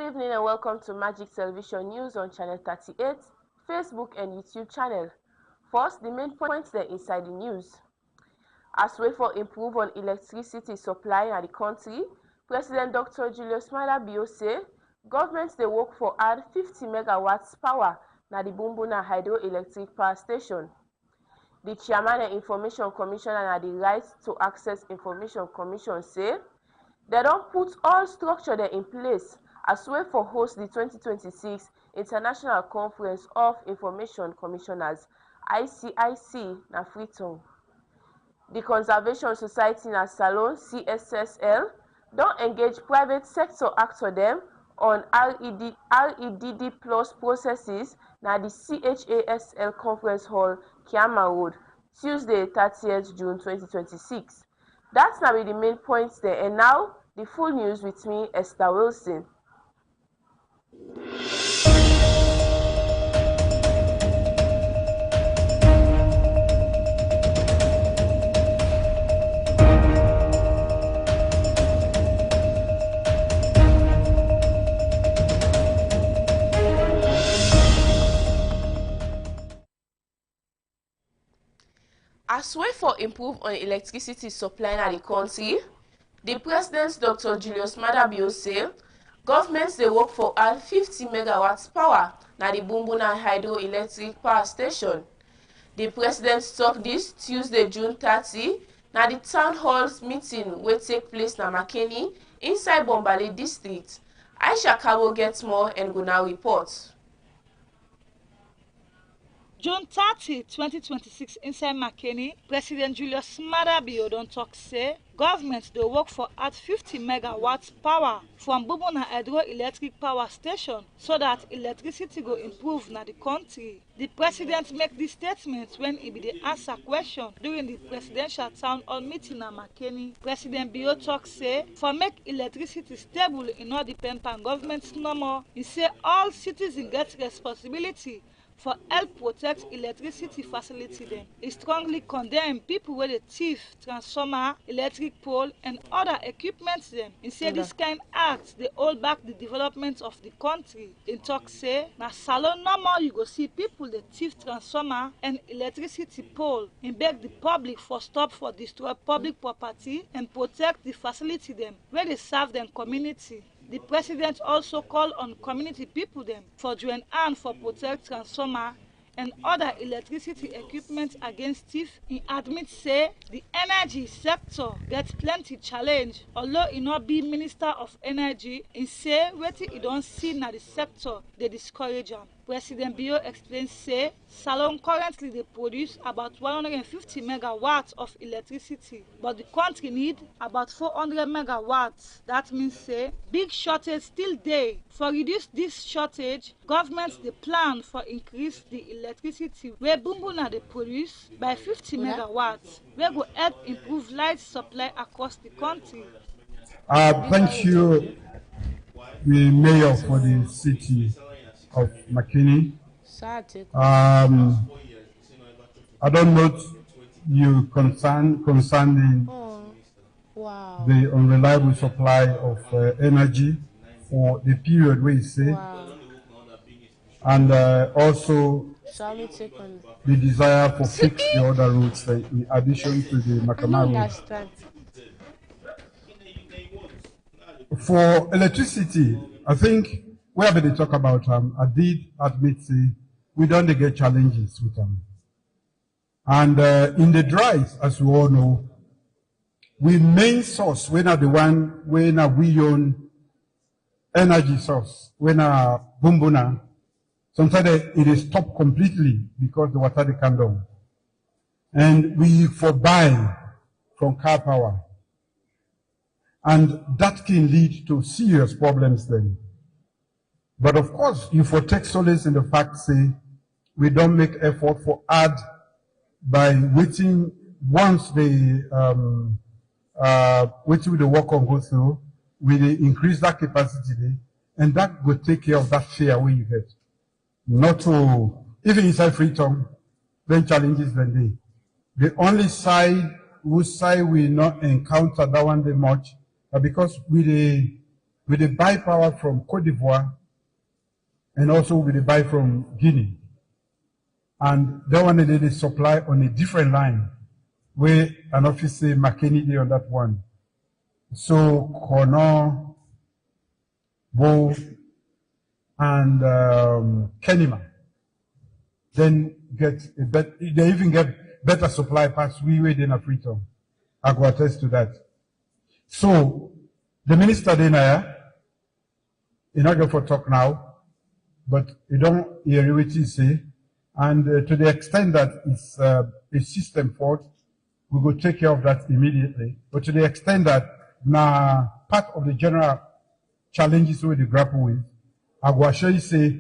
Good evening and welcome to Magic Television News on Channel 38, Facebook and YouTube channel. First, the main points there inside the news. As way for improve on electricity supply in the country, President Dr. Julius Maada say governments they work for add 50 megawatts power na the Bumbuna hydroelectric power station. The Chairman and Information Commission and the Right to Access Information Commission say they don't put all structure there in place as well for host the 2026 International Conference of Information Commissioners ICIC na Freetown. The Conservation Society na Salon CSSL don't engage private sector actor them on REDD plus processes na the CHASL Conference Hall, Kiama Road, Tuesday 30th June 2026. That's now the main points there, and now the full news with me, Esther Wilson. As way for improve on electricity supply in the country, the President Dr. Julius Maada say governments they work for add 50 megawatts power na the Bumbuna hydroelectric power station. The President talk this Tuesday June 30 na the town halls meeting will take place na Makeni inside Bombale district. Aisha Kabo gets more and go now report. June 30, 2026, inside Makeni, President Julius Maada don talk say government dey work for at 50 megawatts power from Bumbuna hydroelectric power station so that electricity go improve na the country. The president make this statement when he be dey answer question during the presidential town hall meeting na Makeni. President Bio talk say for make electricity stable e no depend on government no more. He say all citizens get responsibility for help protect electricity facility them. He strongly condemn people with a thief, transformer, electric pole and other equipment them. He say this kind act they hold back the development of the country. In talk say na salon no more you go see people the thief transformer and electricity pole. He beg the public for stop for destroy public property and protect the facility them where they serve them community. The president also called on community people them for join hand for protect transformer and other electricity equipment against thief. He admit say the energy sector gets plenty challenge. Although he not be minister of energy, he say wetin he don't see na the sector they discourage him. President Bio explains say Salon currently they produce about 150 megawatts of electricity, but the country need about 400 megawatts. That means say big shortage still there. For reduce this shortage, governments they plan for increase the electricity where Bumbuna they produce by 50 megawatts. We go help improve light supply across the country. Thank you, the mayor for the city of Makeni. I don't know you concerning the unreliable supply of energy for the period where you say, and also the desire for fix the other routes in addition to the Makama route. For electricity, I think wherever they talk about I did admit say we don't get challenges with them. And in the dries, as we all know, we main source, when are the one when we own energy source, when Bumbuna, sometimes it is stopped completely because the water they come down. And we for buy from car power. And that can lead to serious problems then. But of course, you for take solace in the fact say we don't make effort for add by waiting once they waiting with the work on go through, we increase that capacity and that will take care of that fear where you get. Not to even inside Freetown, then challenges then they. The only side whose side we not encounter that one day much, because we we dey buy power from Cote d'Ivoire and also we dey buy from Guinea. And that one they supply on a different line where an office say McKinney on that one. So Kono, Bo, and Kenima then get a they even get better supply past we than a Freetown. I go attest to that. So the minister then you're not going for talk now, but you don't hear what he say. And to the extent that it's a system fault, we will take care of that immediately. But to the extent that now part of the general challenges we grapple with, I will assure you say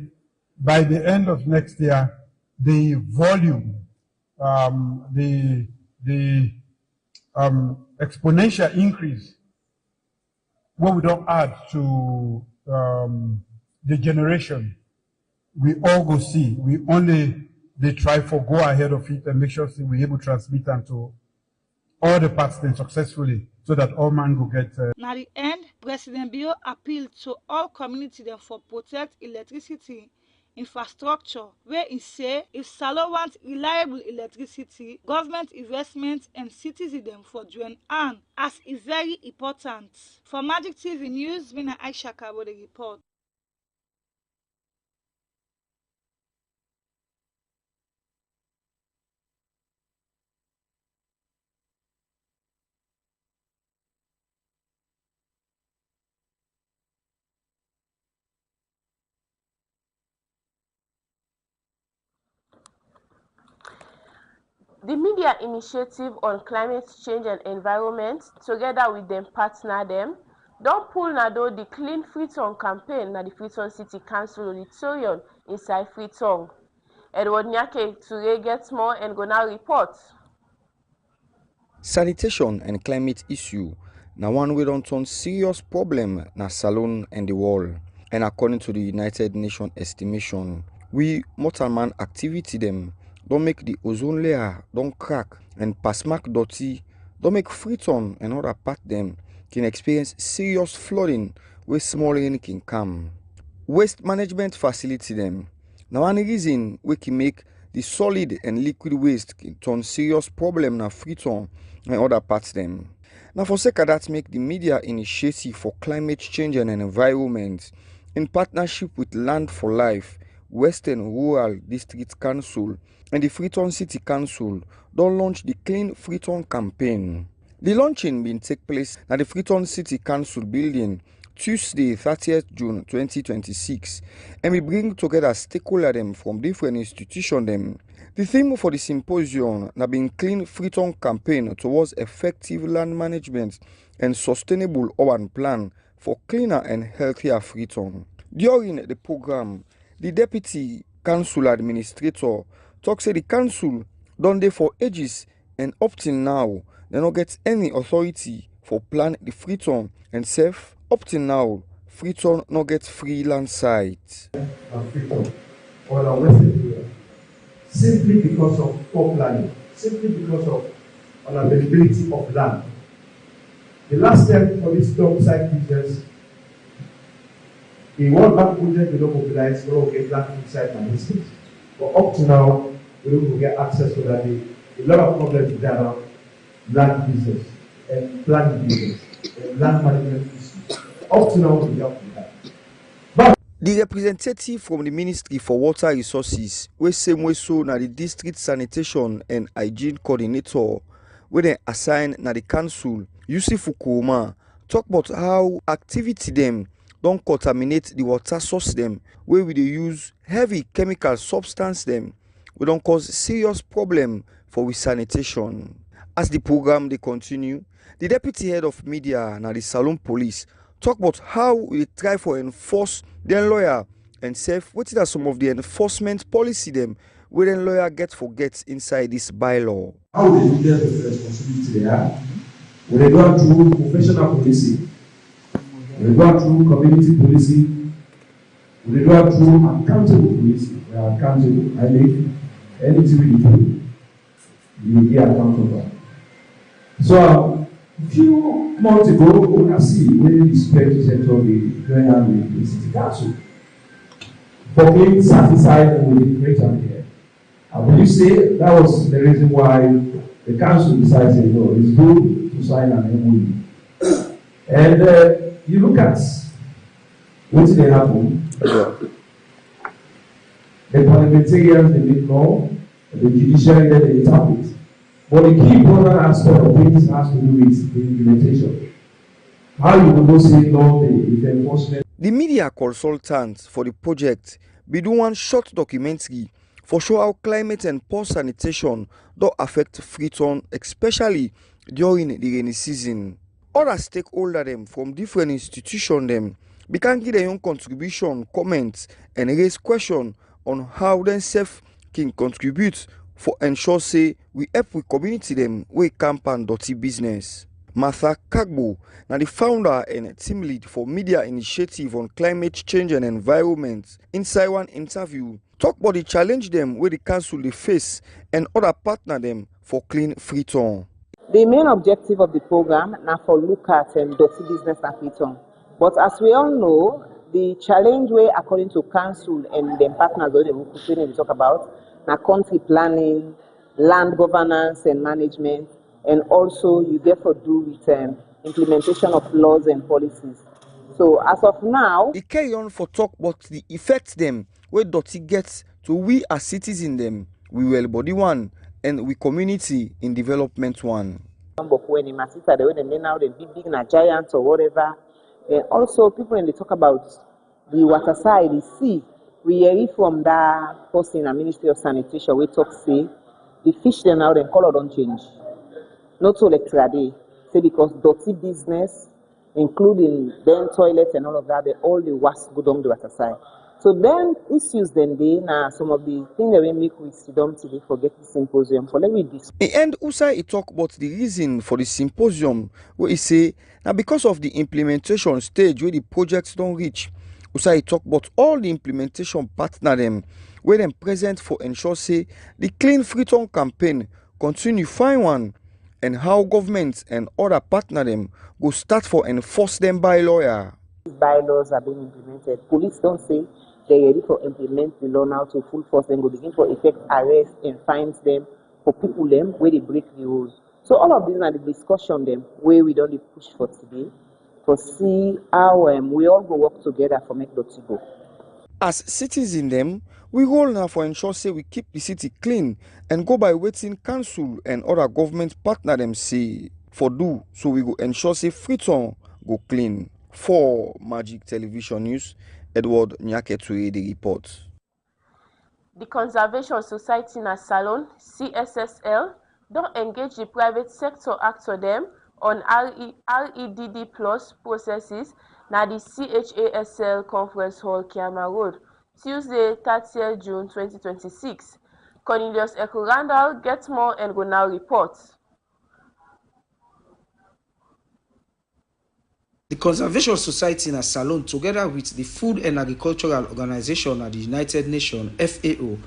by the end of next year, the volume, the exponential increase, what we don't add to the generation, we all go see. We only they try for go ahead of it and make sure we're able to transmit them to all the parts then successfully so that all man will get. Now the end, President Bio appealed to all community them for protect electricity infrastructure, where he say if Salon wants reliable electricity, government investment and citizens them for join on as is very important. For Magic TV News, Mina Aisha Kabo the report. The Media Initiative on Climate Change and Environment, together with them partner them, don pull nado the Clean Freetown campaign na the Freetown City Council auditorium inside Freetown. Edward Nyake Ture gets more and go now report. Sanitation and climate issue na one wey don turn serious problem na Salon and the world. And according to the United Nations estimation, we mortal man activity them don't make the ozone layer don't crack and passmark dirty don't make Freetown and other part them can experience serious flooding where small rain can come. Waste management facility them. Now one reason we can make the solid and liquid waste can turn serious problem na Freetown and other parts them. Now for sake of that make the Media Initiative for Climate Change and Environment in partnership with Land for Life, Western Rural District Council and the Freetown City Council don launch the Clean Freetown campaign. The launching been take place at the Freetown City Council building Tuesday 30th June 2026 and we bring together stakeholders them from different institutions them. The theme for the symposium has been Clean Freetown campaign towards effective land management and sustainable urban plan for cleaner and healthier Freetown. During the program, the Deputy Council Administrator talks say the council done there for ages and up till now they don't get any authority for plan the Freetown and self up till now Freetown not get free land site. Freetown or our western area simply because of poor planning, simply because of unavailability of land. The last step for this dump site business, the World Bank project will not mobilize, we will get land inside my district. But up to now, we don't get access to that. A lot of problems there around land business and planning business and land management issues. Up to now, we don't do that. But the representative from the Ministry for Water Resources, we same way so na the District Sanitation and Hygiene Coordinator, where they assign na the council, Yusufu Kuma, talk about how activity them don't contaminate the water source them, where we they use heavy chemical substance them, we don't cause serious problem for with sanitation. As the program they continue, the Deputy Head of Media na the Salon Police talk about how we try for enforce their lawyer and self what are some of the enforcement policy them where the lawyer get inside this bylaw. how the leaders of the responsibility they are, when they go through professional policing, when they go through community policing, when they go through accountable policing, they are accountable. I think anything we do, you will be accountable. So A few months ago, we see when the security sector be going on with the city council. For being satisfied with the creator here. And will you say that was the reason why the council decided, you know, it's good to sign an MOU. And you look at what did they happen. The parliamentarians, they make law, the judiciary, they interpret. But the key important aspect of things has to do with the implementation. How you will say law, the enforcement. The media consultant for the project be do one short documentary for show how climate and poor sanitation do affect Freetown, especially during the rainy season. Other stakeholders them from different institutions them can give their own contribution, comments, and raise questions on how themselves can contribute for ensure say we help with community them we camp and dirty business. Martha Kagbo, now the founder and team lead for Media Initiative on Climate Change and Environment, inside one interview, talk about the challenge them where the council they face and other partner them for clean Freetown. The main objective of the program now for look at dirty business at Freetown. But as we all know, the challenge way according to council and the partners that we talk about, now country planning, land governance and management, and also you therefore do with implementation of laws and policies. So as of now, it carry on for talk about the effects them where dirty gets to we as citizens them, we well body one and we community in development one. When in Masita, the way they now the big giants or whatever, and also people when they talk about the water side, the sea, we hear from that person in the Ministry of Sanitation, we talk say the fish then now the color don't change. Not so extra day, say because dirty business, including then toilets and all of that, all the waste go down the water side. So then issues then they now some of the things that we make with Sidom today forget the symposium. For let me discuss. In end, Usai he talk about the reason for the symposium where he say now because of the implementation stage where the projects don't reach. Usai he talk about all the implementation partner them where them present for ensure say the Clean Freetown campaign continue fine one and how governments and other partner them go start for enforce them by lawyer. Bylaws are being implemented. Police don't say they're ready for implement the law now to full force and go begin for effect arrest and fines them for people them where they break the rules. So all of these are the discussion them where we don't push for today to see how we all go work together for make dirty go. As citizens them, we roll now for ensure say we keep the city clean and go by waiting council and other government partner them say for do so we go ensure say Freetown go clean. For Magic Television News, Edward Nyaketue the report. The Conservation Society in Salon, CSSL, don't engage the private sector actor them on REDD plus processes na the CHASL Conference Hall, Kiama Road, Tuesday, 30th June 2026. Cornelius Ekurandal gets more and go now report. The Conservation Society in Salon, together with the Food and Agricultural Organization at the United Nations, FAO,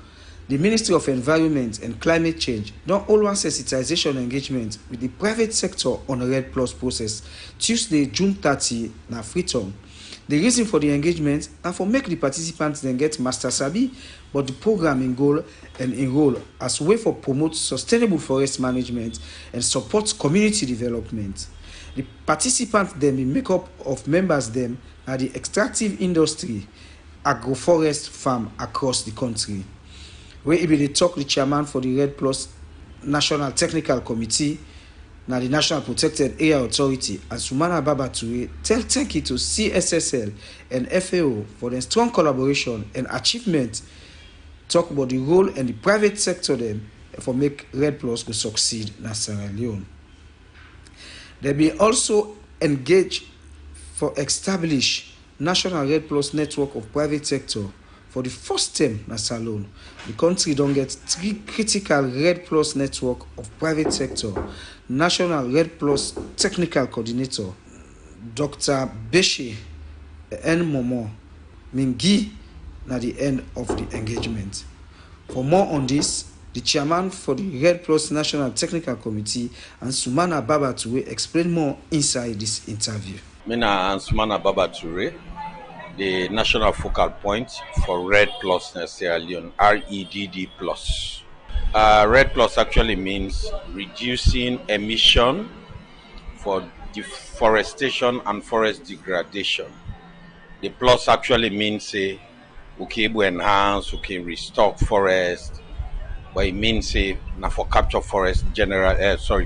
the Ministry of Environment and Climate Change, don't hold one sensitization engagement with the private sector on the RED Plus process, Tuesday, June 30, na Freetown. The reason for the engagement na for make the participants then get master sabi, but the program in goal and enroll as way for promote sustainable forest management and support community development. The participants then be make up of members them are the extractive industry, agroforest farm across the country. Where he be the talk the chairman for the RED Plus National Technical Committee, now the National Protected Area Authority, and Sumana Babature tell thank you to CSSL and FAO for their strong collaboration and achievement. Talk about the role and the private sector them for make RED Plus go succeed in Sierra Leone. They be also engaged for establish National RED Plus network of private sector. For the first time in Salon, the country don't get 3 critical RED Plus network of private sector. National RED Plus Technical Coordinator, Dr. Beshe N. Momo Mingi, at the end of the engagement. For more on this, The chairman for the Red Plus National Technical Committee, and Sumana Baba Toure, explain more inside this interview. Mina and Sumana Baba Toure, the national focal point for Red Plus Sierra Leone, REDD Plus. Red Plus actually means reducing emission for deforestation and forest degradation. The plus actually means we can enhance, we can restore forest, but it means na for capture forest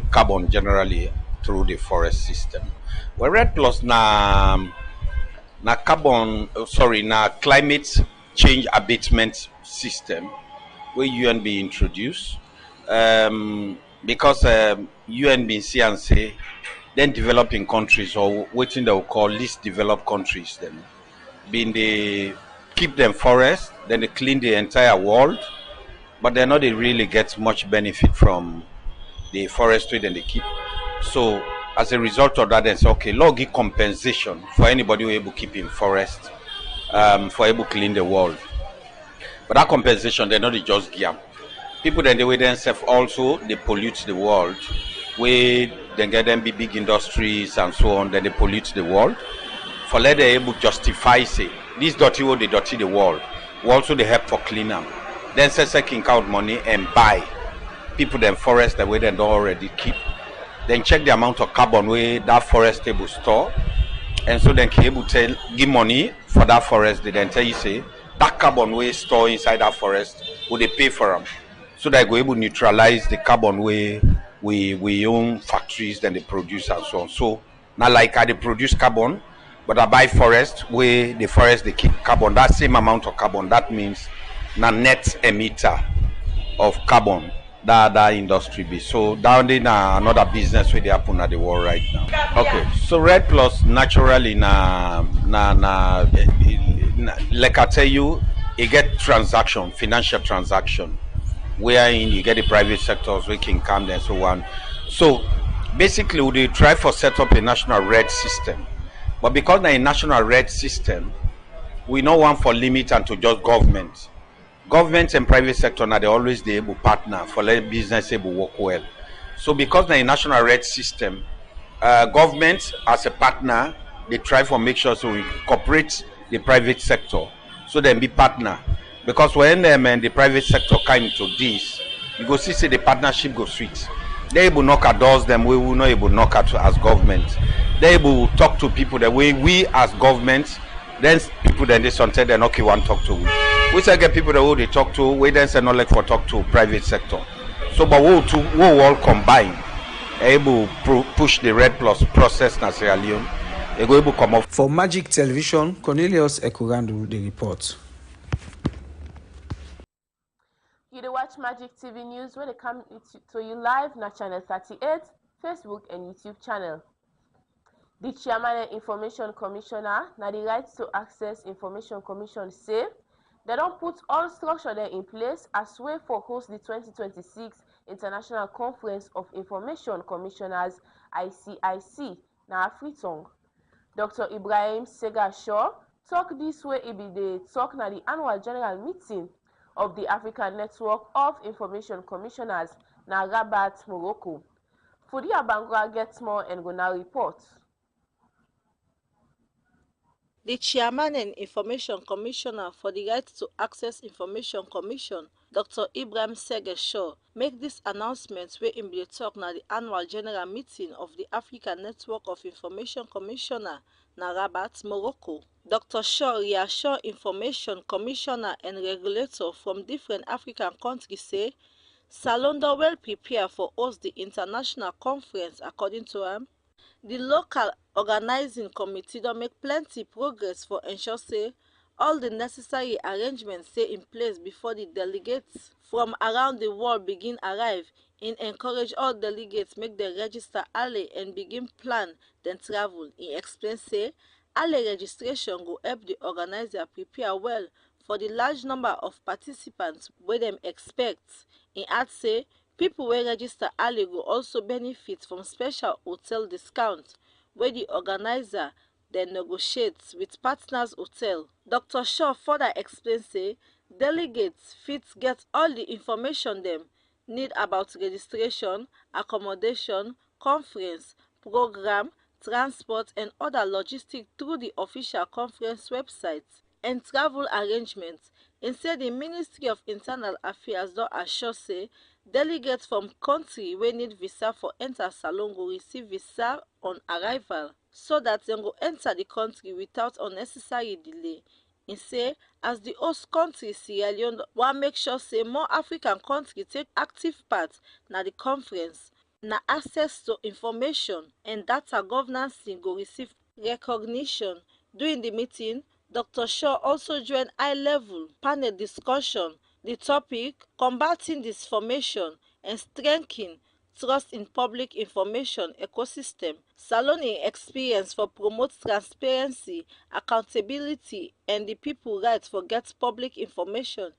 carbon generally through the forest system. Well, Red Plus na climate change abatement system where UN be introduced because UN been see and say then developing countries or waiting they will call least developed countries then being they keep them forest, then they clean the entire world, but they're not they really get much benefit from the forestry that they keep. So as a result of that, they say, okay, law give compensation for anybody who able to keep in forest, for able to clean the world. But that compensation, they're not just give. People then they will themselves also they pollute the world. We then get them big industries and so on, then they pollute the world. For let they able to justify say this dirty will they dirty the world. We also they help for clean them. Then say king out money and buy people then forest the way they don't already keep. Then check the amount of carbon where that forest able store, and so then can able to give money for that forest. They then tell you say that carbon we store inside that forest will they pay for them, so that we able to neutralize the carbon we own factories then they produce and so on. So not like I they produce carbon, but I buy forest where the forest they keep carbon that same amount of carbon. That means na net emitter of carbon that industry be. So down there na another business where they happen at the world right now. Okay, so Red Plus naturally na like I tell you, you get transaction, financial transaction, wherein you get the private sectors we can come there and so on. So basically we try for set up a national red system. But because na a national red system, we no want for limit and to just government. Government and private sector now they always the able partner for let business able work well. So because na a national red system, government as a partner they try for make sure so we cooperate the private sector so then be partner. Because when the private sector come to this, you go see the partnership go sweet. They able knock at doors them we will not able knock at as government. They able talk to people the way we as government. Then people then they sometimes they're okay one talk to. We say get people that who they talk to, we then say not like for talk to private sector. So but we all combine, able push the Red Plus process na Sierra Leone. They go able come up. For Magic Television, Cornelius Ekorandu the report. You dey watch Magic TV News where they come to you live na channel 38, Facebook and YouTube channel. The Chairman and Information Commissioner, na the Right to Access Information Commission say they don't put all structure there in place as way for host the 2026 International Conference of Information Commissioners ICIC na Afritongue. Dr. Ibrahim Sega Shaw talk this way e be the talk na the annual general meeting of the African Network of Information Commissioners na Rabat, Morocco. Fudi Abangwa gets more and go now report. The Chairman and Information Commissioner for the Right to Access Information Commission, Dr. Ibrahim Segeshaw, make this announcement where in the talk na the annual general meeting of the African Network of Information Commissioner na Rabat, Morocco. Dr. Shaw reassure Information Commissioner and regulator from different African countries say Salondo well prepared for host the international conference according to him. The local organizing committee don make plenty progress for ensure say all the necessary arrangements stay in place before the delegates from around the world begin arrive and encourage all delegates make dem register early and begin plan dem travel. He explain say early registration go help the organizer prepare well for the large number of participants wey dem expect. He add say people wey register early go also benefit from special hotel discount wey the organizer then negotiate with partners hotel. Dr. Shaw further explain say delegates fit get all the information dem need about registration, accommodation, conference, program, transport and other logistics through the official conference website and travel arrangements. Instead, the Ministry of Internal Affairs don assure say delegates from country wey need visa for enter Salone go receive visa on arrival so dat dem go enter the country without unnecessary delay. E say as the host country Sierra Leone wan make sure say more African countries take active part na the conference, na access to information and data governance go receive recognition. During the meeting, Dr. Shaw also join high-level panel discussion. The topic, combating disinformation and strengthening trust in public information ecosystem. Salone experience for promote transparency, accountability and the people right for get public information.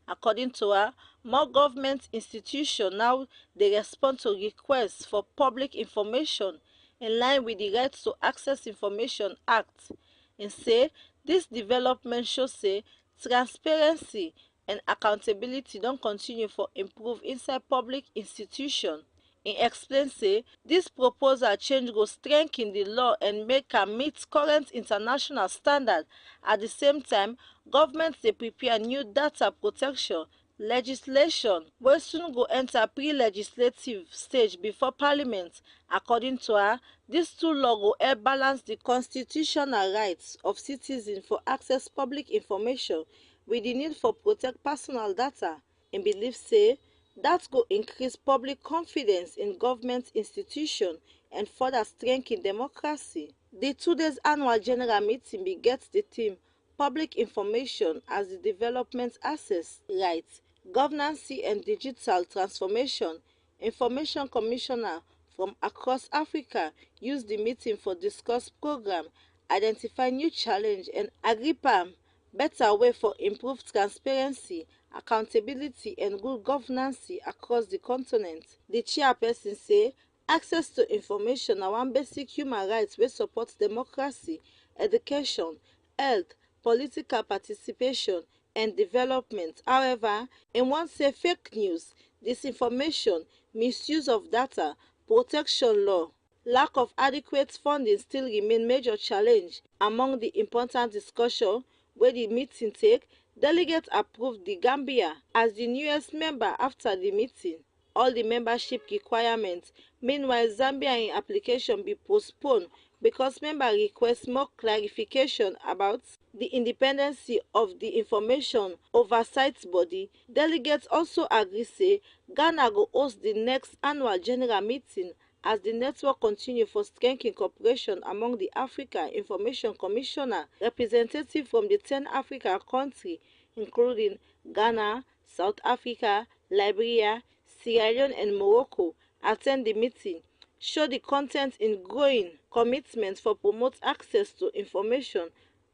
According to her, more government institutions now dey respond to requests for public information in line with the Right to Access Information Act. And say dis development show say transparency and accountability don continue for improve inside public institutions. E explain say dis proposal change go strengthen the law and make am meet current international standards. At the same time, government dey prepare new data protection legislation wey soon go enter pre-legislative stage before parliament. According to her, dis two laws go help balance the constitutional rights of citizens for access public information with the need for protect personal data. Im believe say dat go increase public confidence in government institutions and further strengthen democracy. The 2 days annual general meeting bin get the theme Public Information as the Development Access Right, Governance and Digital Transformation. Information Commissioner from across Africa use the meeting for discuss program, identify new challenge and agree on better way for improved transparency, accountability and good governance across the continent. The chairperson say access to information na one basic human right wey support democracy, education, health, political participation and development. However, im wan say fake news, disinformation, misuse of data protection law, lack of adequate funding still remain major challenge. Among the important discussion wey the meeting take, delegates approved the Gambia as the newest member after the meeting. All the membership requirements. Meanwhile, Zambia application be postponed because members request more clarification about the independence of the information oversight body. Delegates also agree say Ghana go host the next annual general meeting as the network continue for strengthening cooperation among the Africa Information Commissioner, representatives from the 10 African countries including Ghana, South Africa, Liberia, Sierra Leone and Morocco attend the meeting, show the content in growing commitment for promote access to information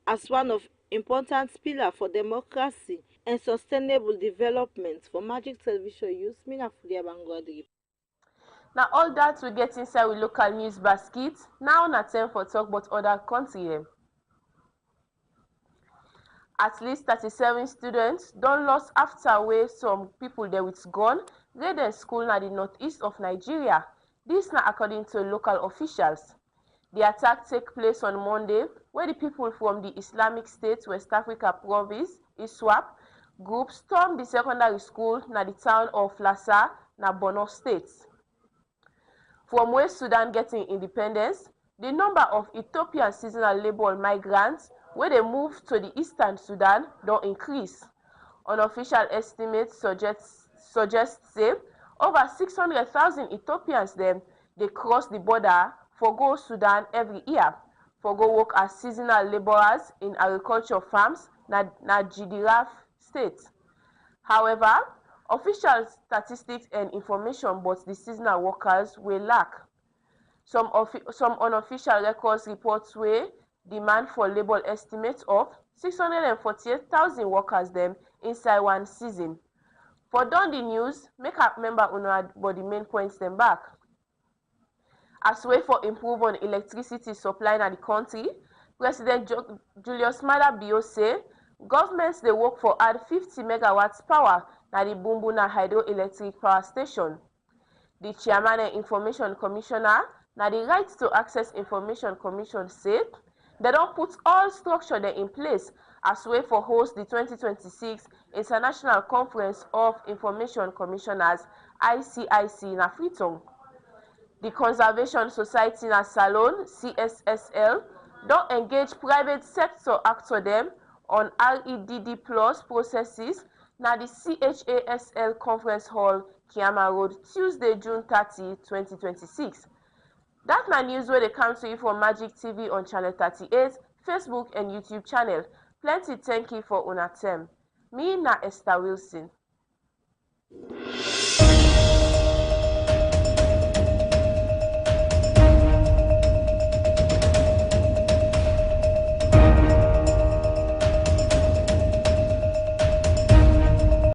as one of important pillars for democracy and sustainable development. For Magic Television Use, Mina Fulia Bangwadi. Now all that we get inside with local news basket. Now na time for talk about other country. At least 37 students don lost after wey some people dey with gun raid dem school na the northeast of Nigeria. This na according to local officials. The attack take place on Monday where the people from the Islamic State West Africa province ISWAP group stormed the secondary school na the town of Lassa na Borno State. From where Sudan getting independence, the number of Ethiopian seasonal labour migrants wey dey move to the eastern Sudan don increase. Unofficial estimates suggest say over 600,000 Ethiopians dem dey cross the border for go Sudan every year for go work as seasonal labourers in agriculture farms na Giraffe State. However, official statistics and information about the seasonal workers wey lack. Some unofficial records report wey demand for labour estimate of 648,000 workers dem inside one season. For Dundee News, make up member una but the main points dem back. As way for improve on electricity supply in the country, President Julius Maada Bio say governments dey work for add 50 megawatts power na the Bumbuna Hydroelectric Power Station. The Chairman and Information Commissioner na the Right to Access Information Commission say they don put all structure dem in place as way for host the 2026 International Conference of Information Commissioners ICIC na Freetown. The Conservation Society na Salone CSSL don engage private sector actor dem on REDD plus processes na the CHASL Conference Hall, Kiama Road, Tuesday, June 30, 2026. Dat na news wey dey come to you from Magic TV on Channel 38, Facebook and YouTube channel. Plenty thank you for una time. Me na Esther Wilson.